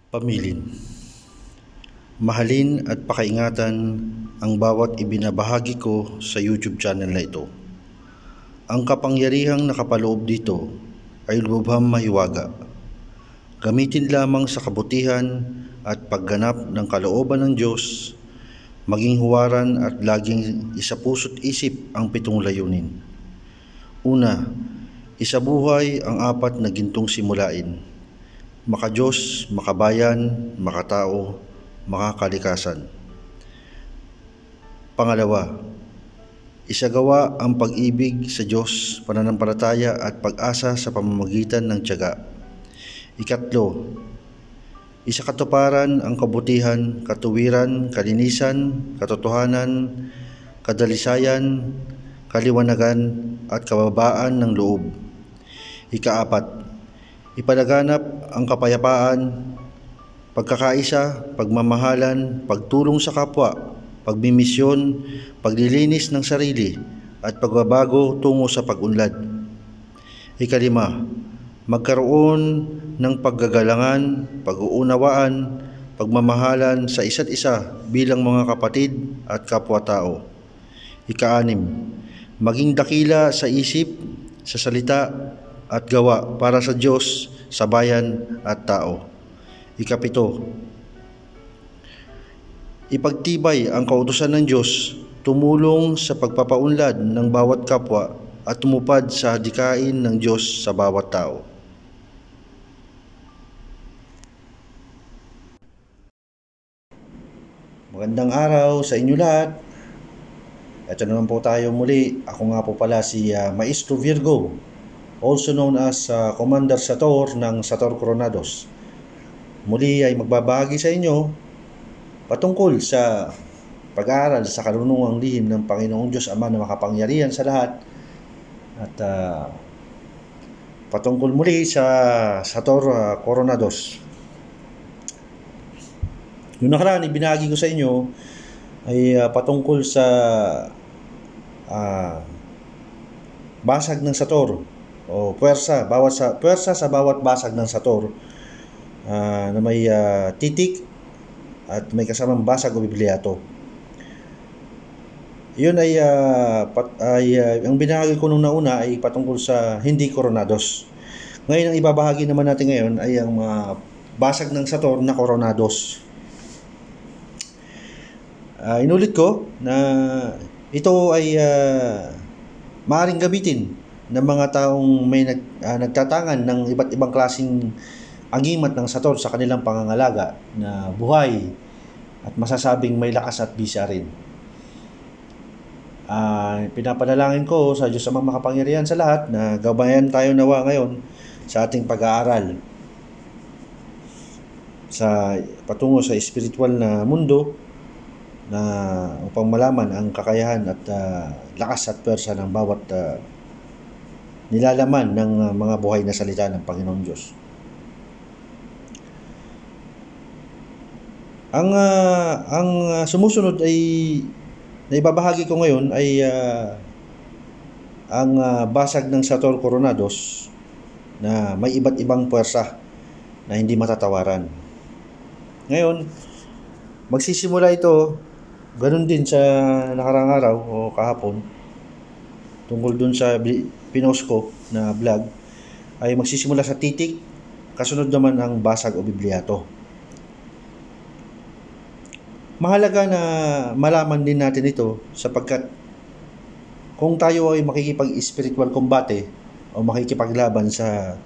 Pamilin. Mahalin at pakaingatan ang bawat ibinabahagi ko sa YouTube channel na ito. Ang kapangyarihang nakapaloob dito ay lubhang mahiwaga. Gamitin lamang sa kabutihan at pagganap ng kalooban ng Diyos, maging huwaran at laging isapuso't isip ang 7 layunin. Una, isabuhay ang 4 na gintong simulain: maka-Diyos, makabayan, makatao, makakalikasan. Pangalawa, isagawa ang pag-ibig sa Diyos, pananampalataya at pag-asa sa pamamagitan ng tiyaga. Ikatlo, isakatuparan ang kabutihan, katuwiran, kalinisan, katotohanan, kadalisayan, kaliwanagan at kababaan ng loob. Ikaapat, ipalaganap ang kapayapaan, pagkakaisa, pagmamahalan, pagtulong sa kapwa, pagmimisyon, paglilinis ng sarili, at pagbabago tungo sa pag-unlad. Ikalima, magkaroon ng paggagalangan, pag-uunawaan, pagmamahalan sa isa't isa bilang mga kapatid at kapwa-tao. Ika-6, maging dakila sa isip, sa salita at gawa para sa Diyos, sa bayan at tao. Ika-7, ipagtibay ang kautusan ng Diyos, tumulong sa pagpapaunlad ng bawat kapwa at tumupad sa hadikain ng Diyos sa bawat tao. Magandang araw sa inyo lahat. Ito naman po tayo muli. Ako nga po pala si Maestro Virgo, also known as Commander Sator ng Sator Coronados. Muli ay magbabahagi sa inyo patungkol sa pag-aaral sa karunungang lihim ng Panginoong Diyos Ama na makapangyarihan sa lahat, at patungkol muli sa Sator Coronados. Yung nakaraan ibinahagi ko sa inyo ay patungkol sa basag ng Sator o puwersa sa bawat basag ng Sator na may titik at may kasamang basag o bibliato. Yun ay ang binahagi ko nung nauna ay patungkol sa hindi koronados. Ngayon ang ibabahagi naman natin ngayon ay ang basag ng Sator na koronados. Inulit ko na ito ay maaaring gamitin ng mga taong may nagtatangan ng iba't ibang klaseng agimat ng Sator sa kanilang pangangalaga na buhay at masasabing may lakas at bisa rin. Pinapanalangin ko sa Diyos Amang makapangyarihan sa lahat na gabayan tayo nawa ngayon sa ating pag-aaral sa patungo sa espiritual na mundo, na upang malaman ang kakayahan at lakas at pwersa ng bawat nilalaman ng mga buhay na salita ng Panginoong Diyos. Ang sumusunod ay naibabahagi ko ngayon ay ang basag ng Sator Coronados na may iba't ibang pwersa na hindi matatawaran. Ngayon, magsisimula ito ganun din sa nakarang araw o kahapon tungkol dun sa pinost ko na vlog, ay magsisimula sa titik, kasunod naman ang basag o bibliato. Mahalaga na malaman din natin ito sapagkat kung tayo ay makikipag-spiritual combate o makikipaglaban sa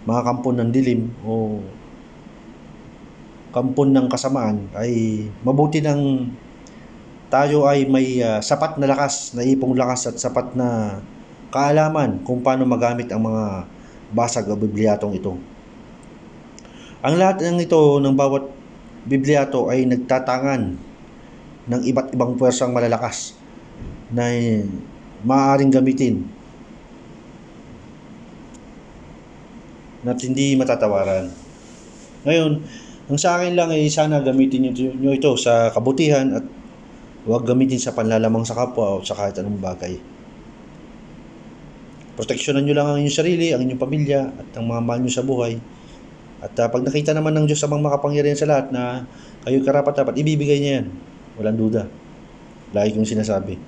mga kampon ng dilim o kampon ng kasamaan, ay mabuti nang tayo ay may sapat na lakas, naipong lakas at sapat na kaalaman kung paano magamit ang mga basag o bibliatong ito. Ang lahat ng ito ng bawat bibliato ay nagtatangan ng iba't ibang puwersang malalakas na maaaring gamitin na hindi matatawaran. Ngayon, ang sa akin lang ay sana gamitin nyo ito sa kabutihan at huwag gamitin sa panlalamang sa kapwa o sa kahit anong bagay. Proteksyonan nyo lang ang inyong sarili, ang inyong pamilya at ang mga mahal nyo sa buhay. At pag nakita naman ng Diyos Amang makapangyarihan sa lahat na kayo karapat-dapat, ibibigay niya yan. Walang duda. Lagi kong sinasabi.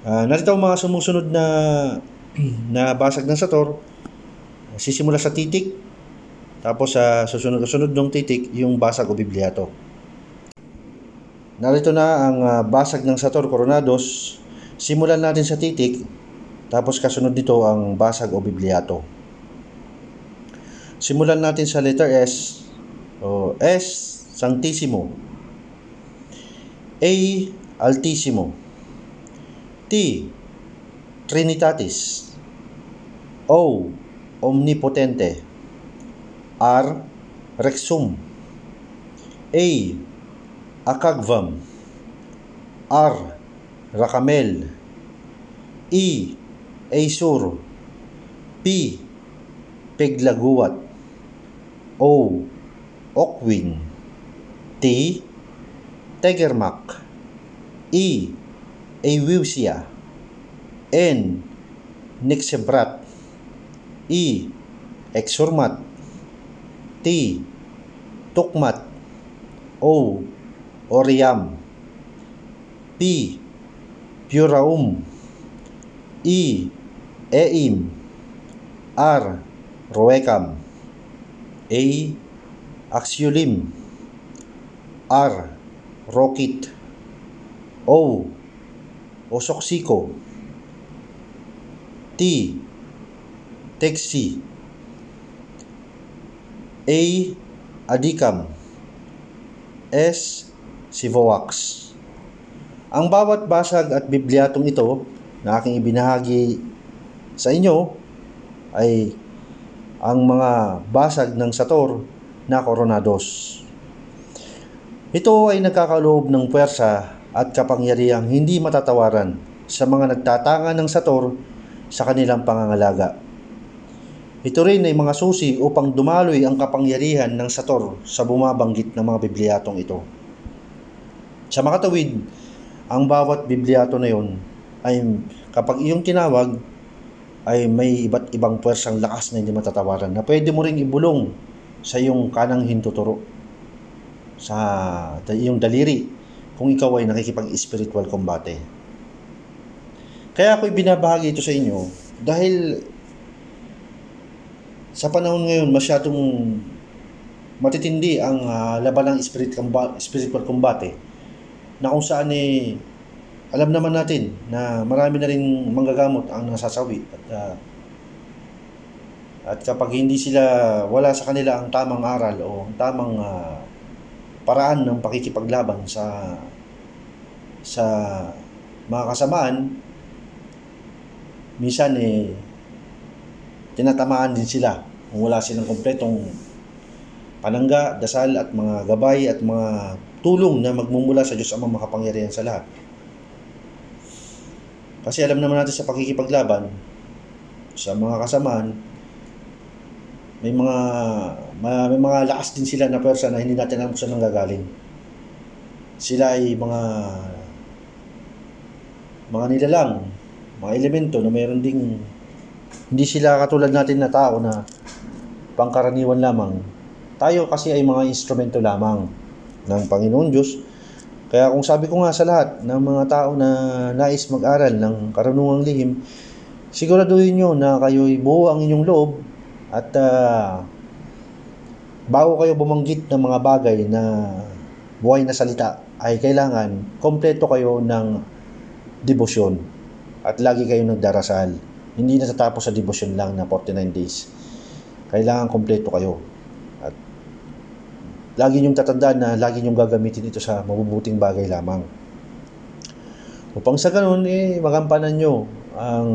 Narito ang mga sumusunod na na basag ng Sator. Sisimula sa titik, tapos sa susunod ng titik, yung basag o Bibliato. Narito na ang basag ng Sator Coronados. Simulan natin sa titik, tapos kasunod dito ang basag o Bibliato. Simulan natin sa letter S, o S Sanctissimo, A Altissimo, T Trinitatis, O Omnipotente, R Rexum, A Akagvam, R Racamel, E Aesur, P Peglaguat, O Okwin, T Tegermak, E Eusia, N Nixebrat, E Exurmat, T Tukmat, O Oriam, P Puraum, E Eim, R Roecam, A Axiulim, R Rokit, O Osoxiko, T Texi, A Adicam, S Sivoax. Ang bawat basag at Bibliatong ito na aking ibinahagi sa inyo ay ang mga basag ng Sator na Coronados. Ito ay nagkakaloob ng puwersa at kapangyarihang hindi matatawaran sa mga nagtatanga ng Sator sa kanilang pangangalaga. Ito rin ay mga susi upang dumaloy ang kapangyarihan ng Sator sa bumabanggit ng mga Bibliatong ito. Sa makatawid, ang bawat Bibliato na yon ay kapag iyong tinawag ay may iba't ibang puwersang lakas na hindi matatawaran na pwede mo ring ibulong sa iyong kanang hintuturo, sa iyong daliri kung ikaw ay nakikipag-spiritual combate. Kaya ako ibinabahagi ito sa inyo dahil sa panahon ngayon masyadong matitindi ang laban ng spiritual combate na kung saan alam naman natin na marami na rin manggagamot ang nasasawi at kapag hindi sila wala sa kanila ang tamang aral o ang tamang paraan ng pakikipaglaban sa mga kasamaan, minsan tinatamaan din sila kung wala silang kompletong panangga, dasal at mga gabay at mga tulong na magmumula sa Diyos Amang makapangyarihan sa lahat. Kasi alam naman natin sa pakikipaglaban sa mga kasamaan, may mga lakas din sila na pwersa na hindi natin alam kung saan nanggagaling. Sila ay mga nilalang, mga elemento na mayroon ding hindi sila katulad natin na tao na pangkaraniwan lamang. Tayo kasi ay mga instrumento lamang ng Panginoon Diyos. Kaya kung sabi ko nga sa lahat ng mga tao na nais mag-aral ng karunungang lihim, siguraduhin nyo na kayo'y buo ang inyong loob at bago kayo bumanggit ng mga bagay na buhay na salita, ay kailangan kompleto kayo ng debosyon at lagi kayong nagdarasal. Hindi natatapos sa debosyon lang na 49 days. Kailangan kompleto kayo. At lagi niyong tatandaan na lagi niyong gagamitin ito sa mabubuting bagay lamang. Upang sa ganun, magampanan nyo ang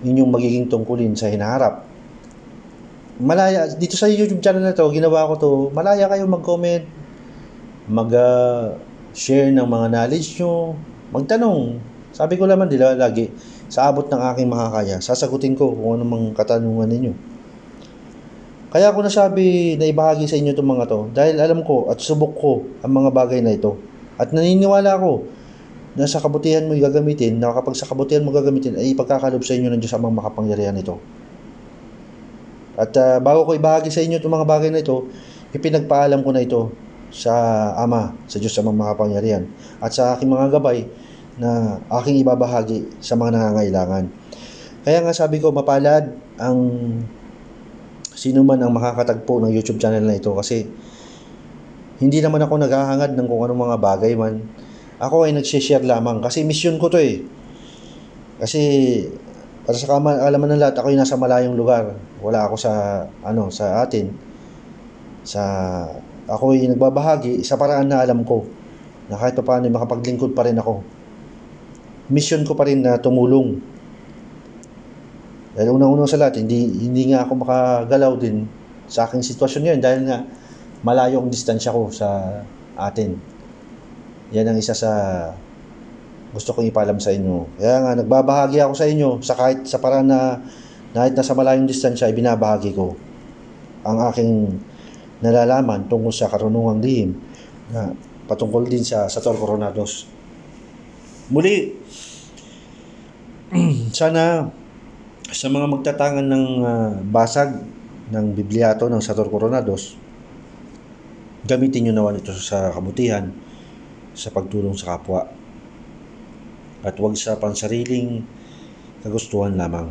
inyong magiging tungkulin sa hinaharap. Malaya, dito sa YouTube channel na to, ginawa ko to, malaya kayo mag-comment, mag-share ng mga knowledge nyo, magtanong. Sabi ko naman nila lagi, sa abot ng aking makakaya, sasagutin ko kung anumang katanungan ninyo. Kaya ako nasabi na ibahagi sa inyo itong mga to dahil alam ko at subok ko ang mga bagay na ito. At naniniwala ko na sa kabutihan mo gagamitin, na kapag sa kabutihan mo gagamitin ay ipagkakalob sa inyo ng Diyos Amang makapangyarihan ito. At bago ko ibahagi sa inyo itong mga bagay na ito, ipinagpaalam ko na ito sa Ama, sa Diyos sa makapangyarihan, at sa aking mga gabay na aking ibabahagi sa mga nangangailangan. Kaya nga sabi ko, mapalad ang sino man ang makakatagpo ng YouTube channel na ito, kasi hindi naman ako naghahangad ng kung anong mga bagay man. Ako ay nagsishare lamang kasi mission ko to eh. Kasi para sa kaalaman ng lahat, ako ay nasa malayong lugar. Wala ako sa atin. Ako ay nagbabahagi sa paraan na alam ko, na kahit paano makapaglingkod pa rin ako. Mission ko pa rin na tumulong. Dahil unang-una sa lahat, hindi nga ako makagalaw din sa aking sitwasyon ngayon dahil nga malayo ang distansya ko sa atin. Yan ang isa sa gusto kong ipaalam sa inyo. Kaya nga nagbabahagi ako sa inyo sa kahit sa paraan na kahit nasa malayong distansya, ibinabahagi ko ang aking nalalaman tungkol sa karunungang lihim na patungkol din sa Sator Coronados. Muli, sana sa mga magtatangan ng basag ng Bibliato ng Sator Coronados, gamitin nyo naman ito sa kabutihan, sa pagtulong sa kapwa, at huwag sa pansariling kagustuhan lamang.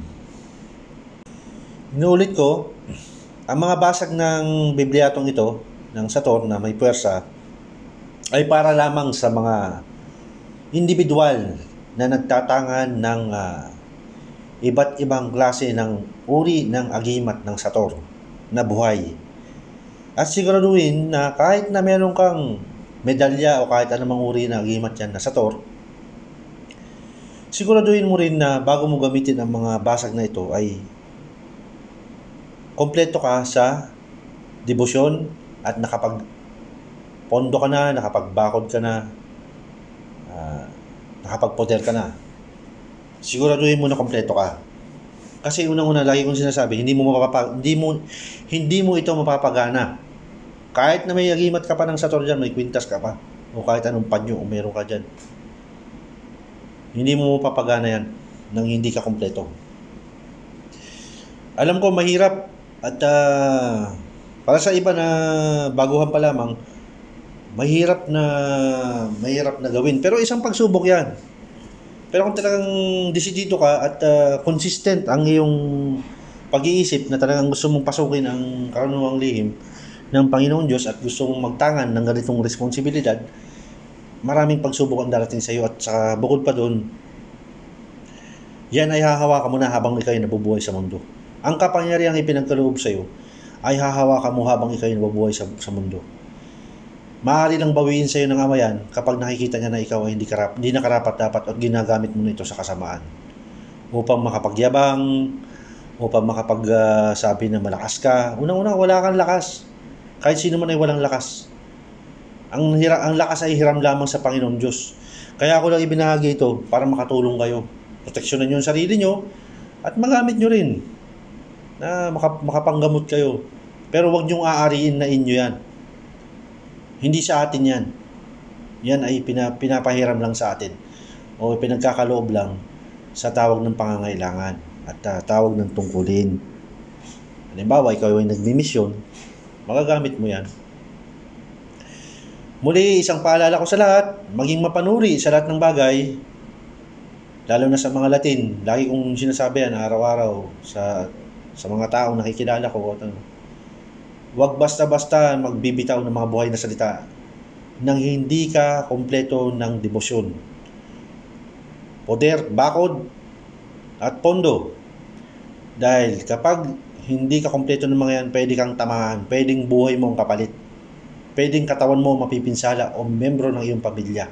Inuulit ko, ang mga basag ng Bibliatong ito, ng Sator na may puwersa, ay para lamang sa mga individual na nagtatangan ng iba't ibang klase ng uri ng agimat ng Sator na buhay. At siguraduhin na kahit na meron kang medalya o kahit anumang uri ng agimat yan na Sator, siguraduhin mo rin na bago mo gamitin ang mga basag na ito ay kompleto ka sa debosyon at nakapag-pondo ka na, nakapagbakod ka na, nakapagpoder ka na. Siguraduhin mo na kompleto ka. Kasi unang-una, lagi kong sinasabi, hindi mo ito mapapagana. Kahit na may agimat ka pa ng Sator dyan, may kwintas ka pa, o kahit anong panyo o meron ka dyan, hindi mo mapapagana yan nang hindi ka kompleto. Alam ko mahirap at para sa iba na baguhan pa lamang, mahirap na gawin. Pero isang pagsubok yan. Pero kung talagang desidido ka at consistent ang iyong pag-iisip na talagang gusto mong pasukin ang karunungang lihim ng Panginoon Diyos at gusto mong magtangan ng ganitong responsibilidad, maraming pagsubok ang darating sa iyo. At saka bukod pa doon, yan ay hahawakan mo na habang ikaw ay nabubuhay sa mundo. Ang kapangyarihang ipinagkaloob sa iyo ay hahawakan mo habang ikaw ay nabubuhay sa mundo. Maaari lang bawiin sa iyo ng Ama yan kapag nakikita niya na ikaw ay hindi nakarapat-dapat at ginagamit mo na ito sa kasamaan upang makapagyabang, upang makapagsabi na malakas ka. Unang-una, wala kang lakas. Kahit sino man ay walang lakas. Ang lakas ay hiram lamang sa Panginoon Diyos. Kaya ako lang ibinahagi ito para makatulong kayo. Proteksyonan nyo ang sarili nyo at magamit nyo rin na makapanggamot kayo. Pero huwag nyong aariin na inyo yan. Hindi sa atin yan. Yan ay pinapahiram lang sa atin o pinagkakaloob lang sa tawag ng pangangailangan at tawag ng tungkulin. Halimbawa, ikaw ay nagmimisyon, magagamit mo yan. Muli, isang paalala ko sa lahat, maging mapanuri sa lahat ng bagay, lalo na sa mga Latin. Lagi kong sinasabi yan araw-araw sa mga taong nakikilala ko. Huwag basta-basta magbibitaw ng mga buhay na salita nang hindi ka kompleto ng debosyon, poder, bakod, at pondo. Dahil kapag hindi ka kompleto ng mga yan, pwede kang tamahan, pwedeng buhay mo ang kapalit, pwedeng katawan mo mapipinsala o membro ng iyong pamilya.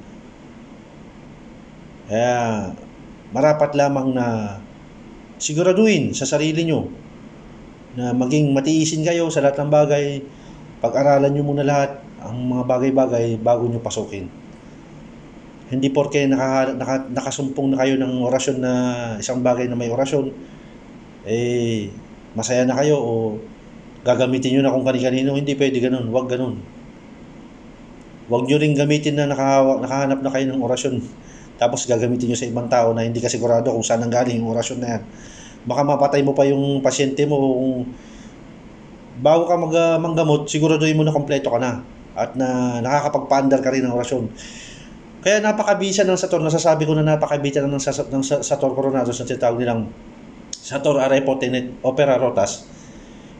Kaya marapat lamang na siguraduhin sa sarili nyo na maging matiisin kayo sa lahat ng bagay. Pag-aralan nyo muna lahat ang mga bagay-bagay bago nyo pasukin. Hindi porke nakasumpong na kayo ng orasyon na isang bagay na may orasyon, masaya na kayo o gagamitin nyo na kung kani-kanino. Hindi pwede ganun. Huwag ganun. Huwag nyo rin gamitin na nakahanap na kayo ng orasyon tapos gagamitin nyo sa ibang tao na hindi ka sigurado kung saan nanggaling yung orasyon na yan. Baka mapatay mo pa yung pasyente mo bago ka manggamot, siguraduhin mo na kompleto ka na at na nakakapagpaandar ka rin ng orasyon. Kaya napakabisa ng Sator, nasasabi ko na napakabisa ng Sator Coronados na tinatawag nilang Sator Arepo Tenet Opera Rotas,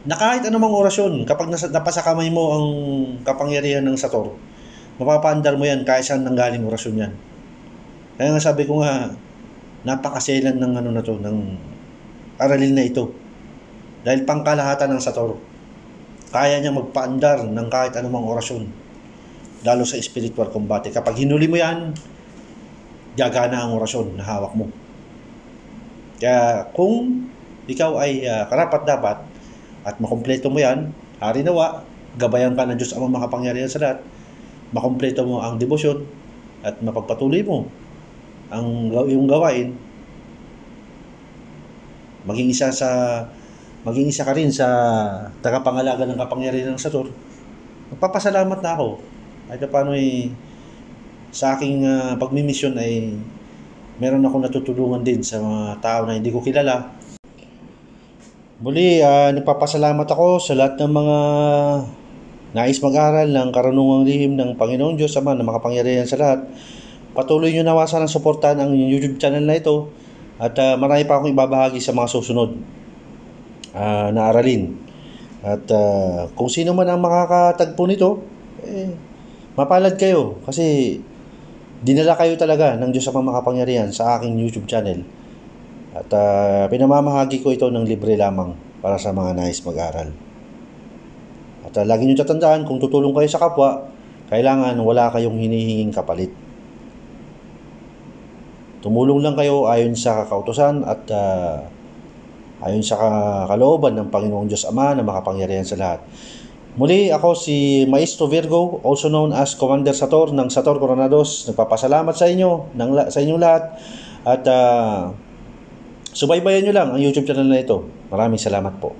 na kahit anumang orasyon, kapag napasa kamay mo ang kapangyarihan ng Sator, mapapaandar mo yan kahit saan nanggaling orasyon yan. Kaya nga sabi ko nga, napakaselan ng ng aralin na ito. Dahil pangkalahatan ng Sator, kaya niya magpaandar ng kahit anumang orasyon, lalo sa spiritual combate. Kapag hinuli mo yan, gagana ang orasyon na hawak mo. Kaya kung ikaw ay karapat-dapat at makumpleto mo yan, hari nawa, gabayan ka ng Diyos Amang makapangyarihan sa lahat, makumpleto mo ang debosyon at mapagpatuloy mo ang iyong gawain, maging isa ka rin sa tagapangalaga ng kapangyarihan ng Sator. Magpapasalamat na ako kahit paano sa aking pagmimisyon ay meron akong natutulungan din sa mga tao na hindi ko kilala. Muli, nagpapasalamat ako sa lahat ng mga nais mag-aral ng karunungang lihim ng Panginoong Diyos Ama na makapangyarihan sa lahat. Patuloy nyo nawasan ng suportahan ang YouTube channel na ito at marami pa akong ibabahagi sa mga susunod na aralin. At kung sino man ang makakatagpo nito, mapalad kayo kasi dinala kayo talaga ng Diyos Amang makapangyarihan sa aking YouTube channel. At pinamamahagi ko ito ng libre lamang para sa mga nais mag-aral. At lagi nyo tatandaan, kung tutulong kayo sa kapwa, kailangan wala kayong hinihinging kapalit. Tumulong lang kayo ayon sa kautusan at ayon sa kalooban ng Panginoong Diyos Ama na makapangyarihan sa lahat. Muli, ako si Maestro Virgo, also known as Commander Sator ng Sator Coronados. Nagpapasalamat sa inyo, sa inyong lahat. At subaybayan nyo lang ang YouTube channel na ito. Maraming salamat po.